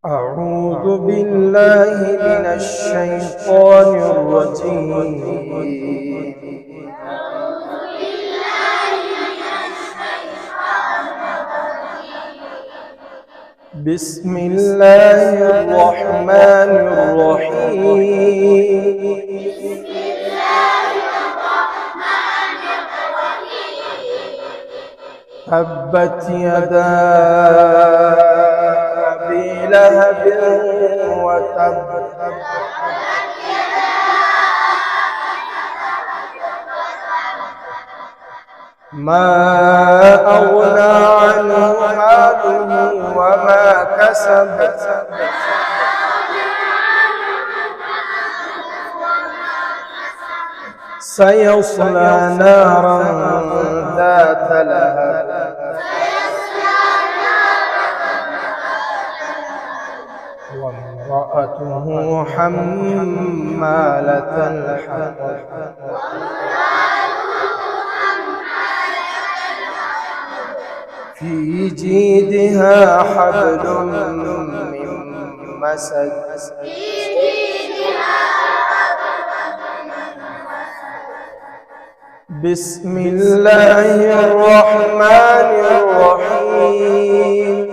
أعوذ بالله من الشيطان الرجيم. بسم الله الرحمن الرحيم. تبت يدا أبي لهب وتب ما أغنى عنه ماله وما كسب سيصلى نارا ذات لهب وامرأته حمالة الحطب في جيدها حبل من مسد بسم الله الرحمن الرحيم.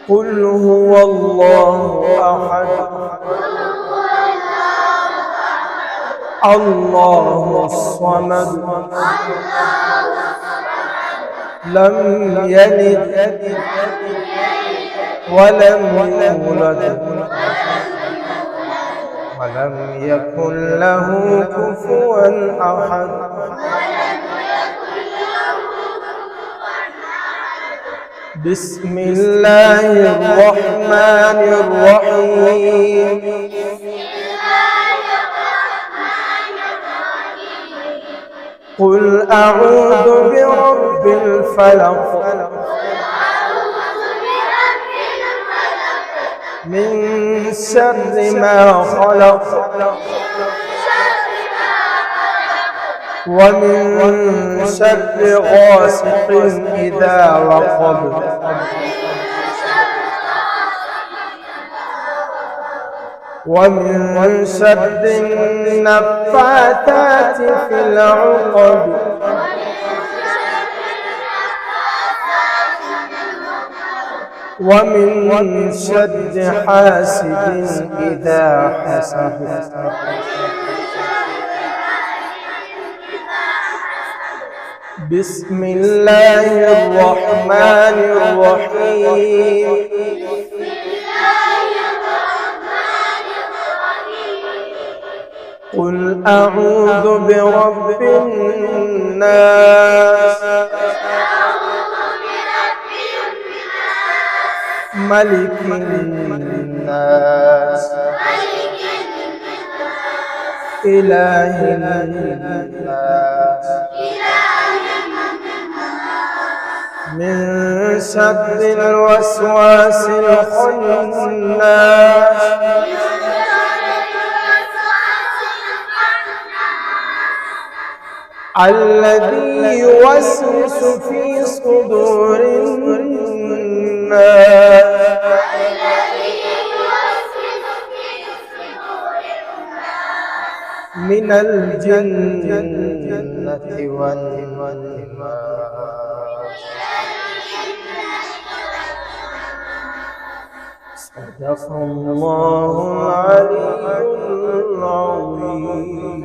قل هو الله أحد الله الصمد لم يلد ولم يولد ولم يكن له كفوا أحد. بسم الله الرحمن الرحيم. قل أعوذ برب الفلق من شر ما خلق ومن شر غاسق إذا وقب ومن شر النفاثات في العقد ومن شر حاسد إذا حسد. بسم الله الرحمن الرحيم. قل أعوذ برب الناس ملك الناس إله الناس من شر الوسواس الخناس الذي يوسوس في صدور الناس من الجنة والناس. صدق الله العلي العظيم.